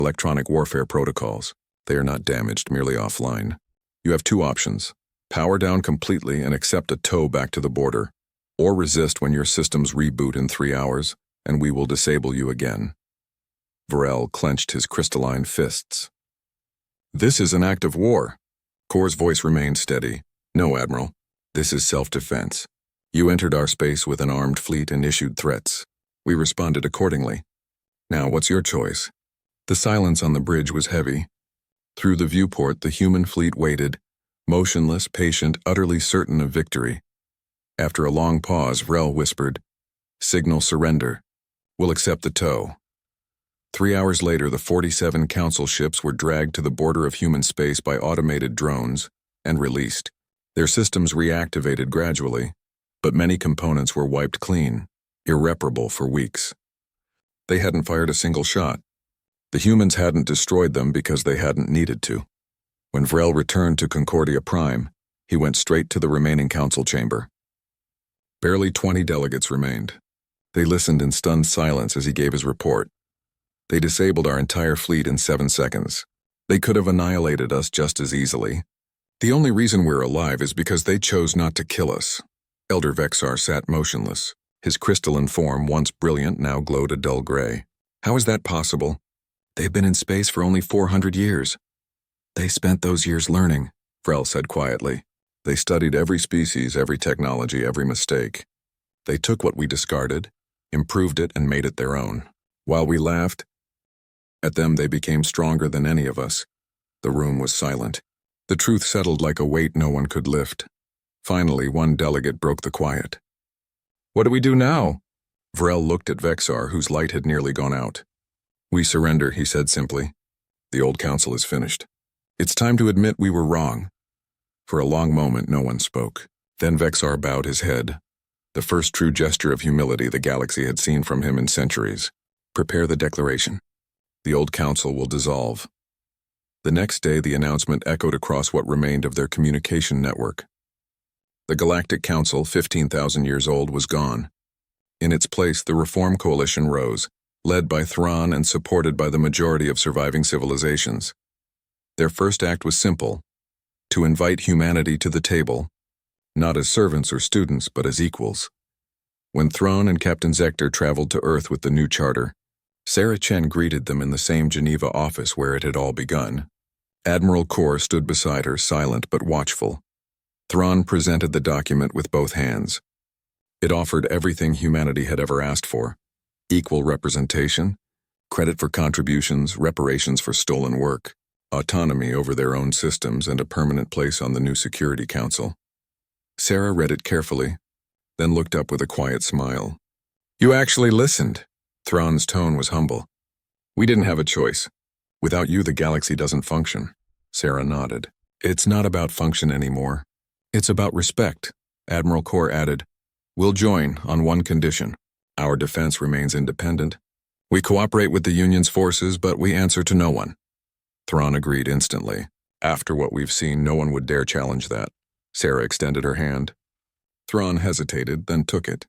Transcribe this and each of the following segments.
electronic warfare protocols. They are not damaged, merely offline. You have two options. Power down completely and accept a tow back to the border, or resist when your systems reboot in 3 hours, and we will disable you again. Varel clenched his crystalline fists. This is an act of war. Kor's voice remained steady. No, Admiral. This is self-defense. You entered our space with an armed fleet and issued threats. We responded accordingly. Now, what's your choice? The silence on the bridge was heavy. Through the viewport, the human fleet waited, motionless, patient, utterly certain of victory. After a long pause, Varel whispered, "Signal surrender. We'll accept the tow." 3 hours later, the 47 Council ships were dragged to the border of human space by automated drones and released. Their systems reactivated gradually, but many components were wiped clean, irreparable for weeks. They hadn't fired a single shot. The humans hadn't destroyed them because they hadn't needed to. When Varel returned to Concordia Prime, he went straight to the remaining council chamber. Barely 20 delegates remained. They listened in stunned silence as he gave his report. They disabled our entire fleet in 7 seconds. They could have annihilated us just as easily. The only reason we're alive is because they chose not to kill us. Elder Vexar sat motionless. His crystalline form, once brilliant, now glowed a dull gray. How is that possible? They've been in space for only 400 years. They spent those years learning, Varel said quietly. They studied every species, every technology, every mistake. They took what we discarded, improved it, and made it their own. While we laughed at them, they became stronger than any of us. The room was silent. The truth settled like a weight no one could lift. Finally, one delegate broke the quiet. "What do we do now?" Varel looked at Vexar, whose light had nearly gone out. "We surrender," he said simply. "The old council is finished. It's time to admit we were wrong." For a long moment, no one spoke. Then Vexar bowed his head, the first true gesture of humility the galaxy had seen from him in centuries. "Prepare the declaration. The old council will dissolve." The next day, the announcement echoed across what remained of their communication network. The Galactic Council, 15,000 years old, was gone. In its place, the Reform Coalition rose, led by Thrawn and supported by the majority of surviving civilizations. Their first act was simple: to invite humanity to the table, not as servants or students, but as equals. When Thrawn and Captain Zector traveled to Earth with the new charter, Sarah Chen greeted them in the same Geneva office where it had all begun. Admiral Kor stood beside her, silent but watchful. Thrawn presented the document with both hands. It offered everything humanity had ever asked for: equal representation, credit for contributions, reparations for stolen work, autonomy over their own systems, and a permanent place on the new Security Council. Sarah read it carefully, then looked up with a quiet smile. "You actually listened." Thrawn's tone was humble. "We didn't have a choice. Without you, the galaxy doesn't function." Sarah nodded. "It's not about function anymore. It's about respect," Admiral Kor added. "We'll join on one condition. Our defense remains independent. We cooperate with the Union's forces, but we answer to no one." Thrawn agreed instantly. "After what we've seen, no one would dare challenge that." Sarah extended her hand. Thrawn hesitated, then took it.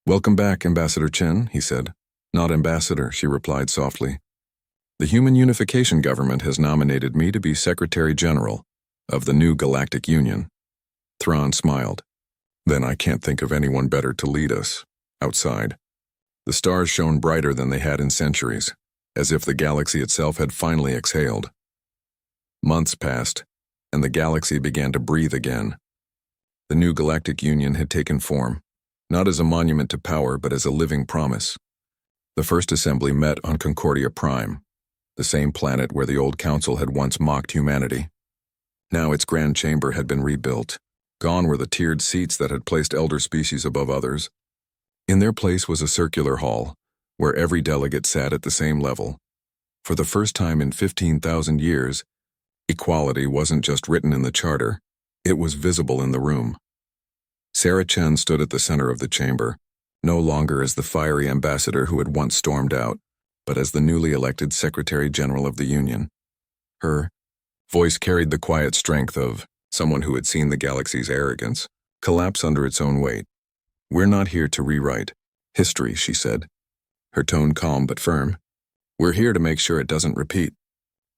"Welcome back, Ambassador Chen," he said. "Not Ambassador," she replied softly. "The Human Unification Government has nominated me to be Secretary General of the new Galactic Union." Thrawn smiled. "Then I can't think of anyone better to lead us." Outside, the stars shone brighter than they had in centuries, as if the galaxy itself had finally exhaled. Months passed, and the galaxy began to breathe again. The new Galactic Union had taken form, not as a monument to power, but as a living promise. The first assembly met on Concordia Prime, the same planet where the old council had once mocked humanity. Now its grand chamber had been rebuilt. Gone were the tiered seats that had placed elder species above others. In their place was a circular hall, where every delegate sat at the same level. For the first time in 15,000 years, equality wasn't just written in the charter, it was visible in the room. Sarah Chen stood at the center of the chamber, no longer as the fiery ambassador who had once stormed out, but as the newly elected Secretary General of the Union. Her voice carried the quiet strength of someone who had seen the galaxy's arrogance collapse under its own weight. "We're not here to rewrite history," she said, her tone calm but firm. We're here to make sure it doesn't repeat.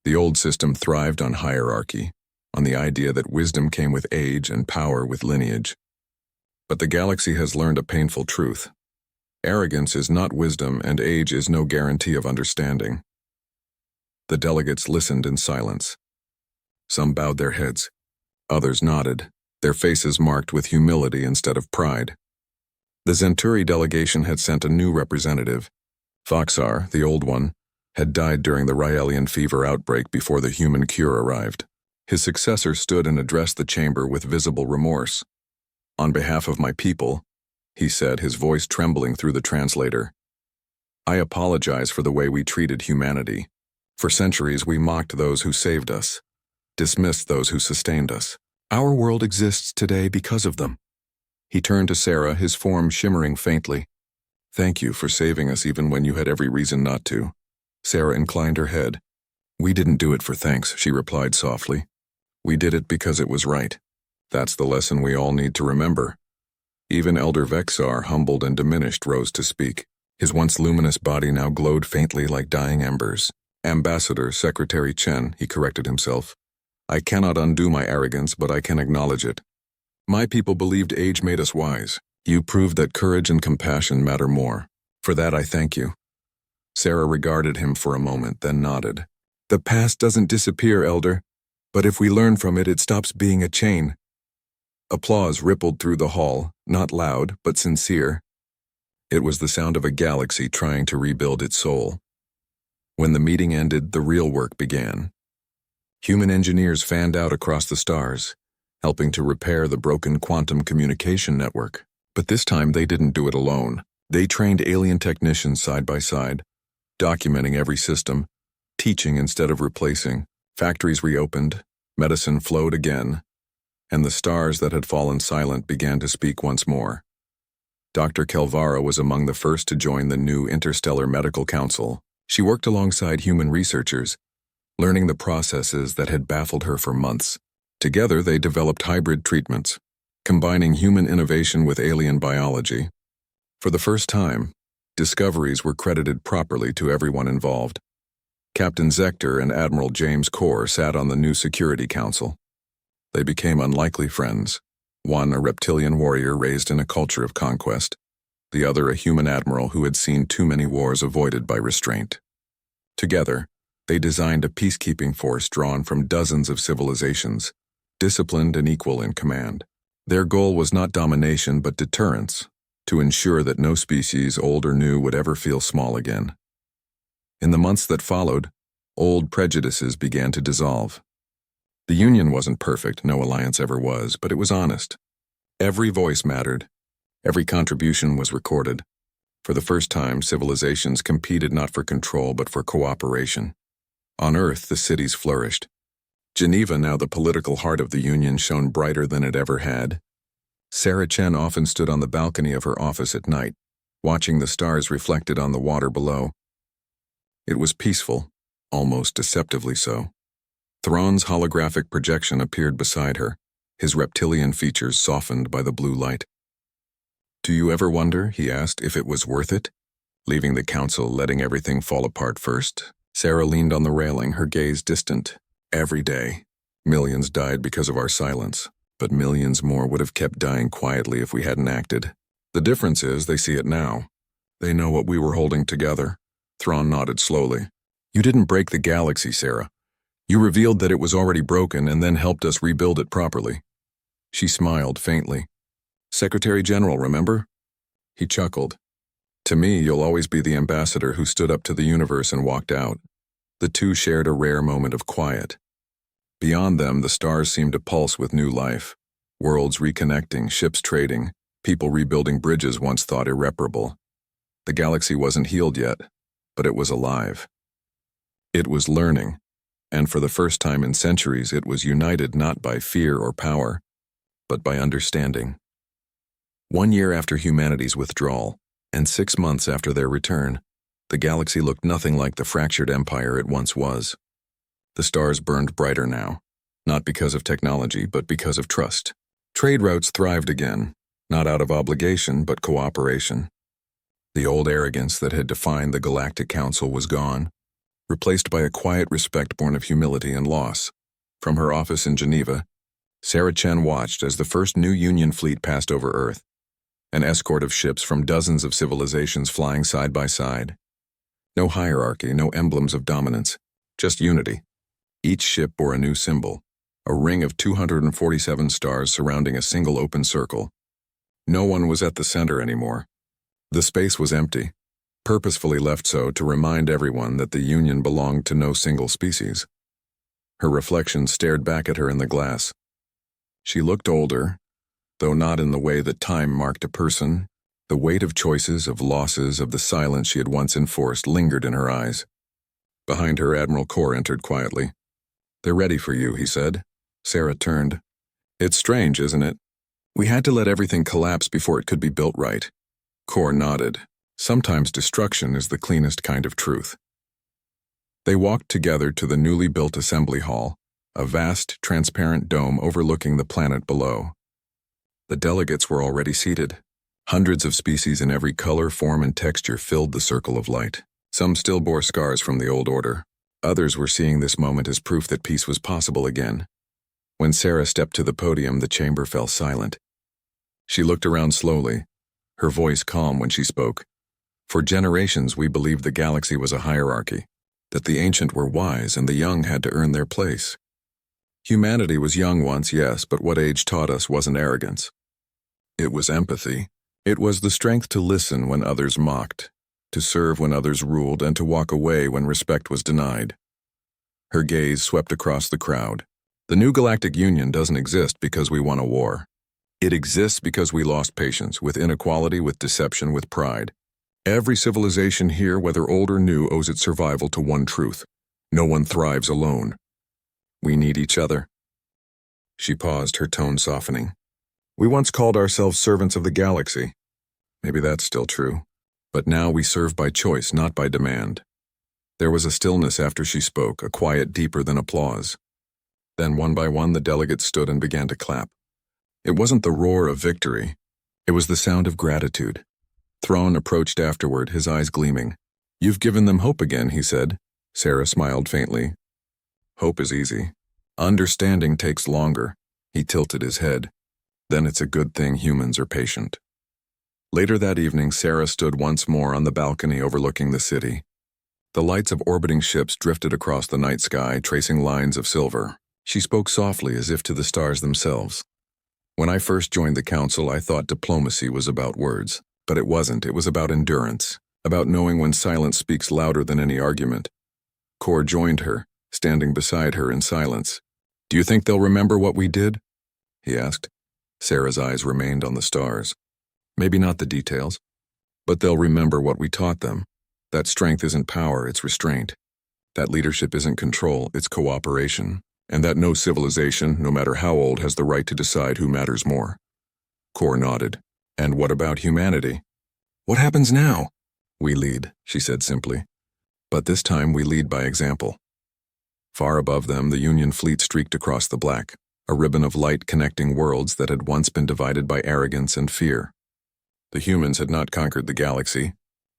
The old system thrived on hierarchy, on the idea that wisdom came with age and power with lineage. But the galaxy has learned a painful truth. Arrogance is not wisdom, and age is no guarantee of understanding. The delegates listened in silence. Some bowed their heads. Others nodded, their faces marked with humility instead of pride. The Zenturi delegation had sent a new representative. Foxar, the old one, had died during the Ryelian fever outbreak before the human cure arrived. His successor stood and addressed the chamber with visible remorse. "On behalf of my people," he said, his voice trembling through the translator, "I apologize for the way we treated humanity. For centuries we mocked those who saved us, dismissed those who sustained us. Our world exists today because of them." He turned to Sarah, his form shimmering faintly. "Thank you for saving us even when you had every reason not to." Sarah inclined her head. "We didn't do it for thanks," she replied softly. "We did it because it was right. That's the lesson we all need to remember." Even Elder Vexar, humbled and diminished, rose to speak. His once luminous body now glowed faintly like dying embers. "Ambassador Secretary Chen," he corrected himself. "I cannot undo my arrogance, but I can acknowledge it. My people believed age made us wise. You proved that courage and compassion matter more. For that I thank you." Sarah regarded him for a moment, then nodded. "The past doesn't disappear, Elder, but if we learn from it, it stops being a chain." Applause rippled through the hall, not loud, but sincere. It was the sound of a galaxy trying to rebuild its soul. When the meeting ended, the real work began. Human engineers fanned out across the stars, helping to repair the broken quantum communication network. But this time they didn't do it alone. They trained alien technicians side by side, documenting every system, teaching instead of replacing. Factories reopened, medicine flowed again, and the stars that had fallen silent began to speak once more. Dr. Kelvara was among the first to join the new Interstellar Medical Council. She worked alongside human researchers, learning the processes that had baffled her for months. Together they developed hybrid treatments, combining human innovation with alien biology. For the first time, discoveries were credited properly to everyone involved. Captain Zector and Admiral James Corr sat on the new Security Council. They became unlikely friends, one a reptilian warrior raised in a culture of conquest, the other a human admiral who had seen too many wars avoided by restraint. Together, they designed a peacekeeping force drawn from dozens of civilizations, disciplined and equal in command. Their goal was not domination but deterrence, to ensure that no species, old or new, would ever feel small again. In the months that followed, old prejudices began to dissolve. The Union wasn't perfect, no alliance ever was, but it was honest. Every voice mattered. Every contribution was recorded. For the first time, civilizations competed not for control but for cooperation. On Earth, the cities flourished. Geneva, now the political heart of the Union, shone brighter than it ever had. Sarah Chen often stood on the balcony of her office at night, watching the stars reflected on the water below. It was peaceful, almost deceptively so. Thrawn's holographic projection appeared beside her, his reptilian features softened by the blue light. "Do you ever wonder," he asked, "if it was worth it? Leaving the council, letting everything fall apart first?" Sarah leaned on the railing, her gaze distant. "Every day, millions died because of our silence, but millions more would have kept dying quietly if we hadn't acted. The difference is they see it now. They know what we were holding together." Thrawn nodded slowly. "You didn't break the galaxy, Sarah. You revealed that it was already broken and then helped us rebuild it properly." She smiled faintly. "Secretary General, remember?" He chuckled. "To me, you'll always be the ambassador who stood up to the universe and walked out." The two shared a rare moment of quiet. Beyond them, the stars seemed to pulse with new life. Worlds reconnecting, ships trading, people rebuilding bridges once thought irreparable. The galaxy wasn't healed yet, but it was alive. It was learning, and for the first time in centuries, it was united not by fear or power, but by understanding. 1 year after humanity's withdrawal, and 6 months after their return, the galaxy looked nothing like the fractured empire it once was. The stars burned brighter now, not because of technology, but because of trust. Trade routes thrived again, not out of obligation, but cooperation. The old arrogance that had defined the Galactic Council was gone. replaced by a quiet respect born of humility and loss. From her office in Geneva, Sarah Chen watched as the first new Union fleet passed over Earth, an escort of ships from dozens of civilizations flying side by side. No hierarchy, no emblems of dominance, just unity. Each ship bore a new symbol, a ring of 247 stars surrounding a single open circle. No one was at the center anymore. The space was empty, purposefully left so to remind everyone that the Union belonged to no single species. Her reflection stared back at her in the glass. She looked older, though not in the way that time marked a person. The weight of choices, of losses, of the silence she had once enforced lingered in her eyes. Behind her, Admiral Kor entered quietly. "They're ready for you," he said. Sarah turned. "It's strange, isn't it? We had to let everything collapse before it could be built right." Kor nodded. Sometimes destruction is the cleanest kind of truth. They walked together to the newly built assembly hall, a vast, transparent dome overlooking the planet below. The delegates were already seated. Hundreds of species in every color, form, and texture filled the circle of light. Some still bore scars from the old order. Others were seeing this moment as proof that peace was possible again. When Sarah stepped to the podium, the chamber fell silent. She looked around slowly, her voice calm when she spoke. "For generations we believed the galaxy was a hierarchy, that the ancient were wise and the young had to earn their place. Humanity was young once, yes, but what age taught us wasn't arrogance. It was empathy. It was the strength to listen when others mocked, to serve when others ruled, and to walk away when respect was denied." Her gaze swept across the crowd. "The new Galactic Union doesn't exist because we won a war. It exists because we lost patience, with inequality, with deception, with pride. Every civilization here, whether old or new, owes its survival to one truth. No one thrives alone. We need each other." She paused, her tone softening. "We once called ourselves servants of the galaxy. Maybe that's still true. But now we serve by choice, not by demand." There was a stillness after she spoke, a quiet deeper than applause. Then one by one the delegates stood and began to clap. It wasn't the roar of victory. It was the sound of gratitude. Throne approached afterward, his eyes gleaming. "You've given them hope again," he said. Sarah smiled faintly. "Hope is easy. Understanding takes longer." He tilted his head. "Then it's a good thing humans are patient." Later that evening, Sarah stood once more on the balcony overlooking the city. The lights of orbiting ships drifted across the night sky, tracing lines of silver. She spoke softly, as if to the stars themselves. "When I first joined the council, I thought diplomacy was about words. But it wasn't. It was about endurance, about knowing when silence speaks louder than any argument." Kor joined her, standing beside her in silence. "Do you think they'll remember what we did?" he asked. Sarah's eyes remained on the stars. "Maybe not the details, but they'll remember what we taught them. That strength isn't power, it's restraint. That leadership isn't control, it's cooperation. And that no civilization, no matter how old, has the right to decide who matters more." Kor nodded. "And what about humanity?" "What happens now?" "We lead," she said simply. "But this time we lead by example." Far above them, the Union fleet streaked across the black, a ribbon of light connecting worlds that had once been divided by arrogance and fear. The humans had not conquered the galaxy.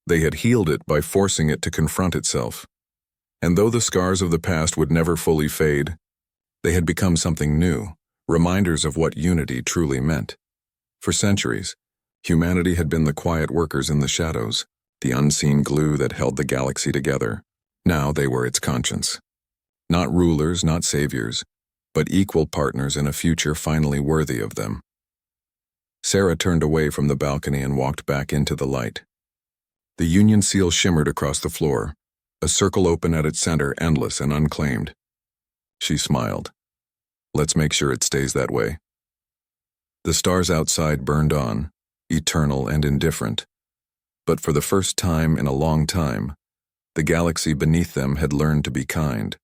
They had healed it by forcing it to confront itself. And though the scars of the past would never fully fade, they had become something new, reminders of what unity truly meant. For centuries, humanity had been the quiet workers in the shadows, the unseen glue that held the galaxy together. Now they were its conscience. Not rulers, not saviors, but equal partners in a future finally worthy of them. Sarah turned away from the balcony and walked back into the light. The Union seal shimmered across the floor, a circle open at its center, endless and unclaimed. She smiled. "Let's make sure it stays that way." The stars outside burned on, eternal and indifferent. But for the first time in a long time, the galaxy beneath them had learned to be kind.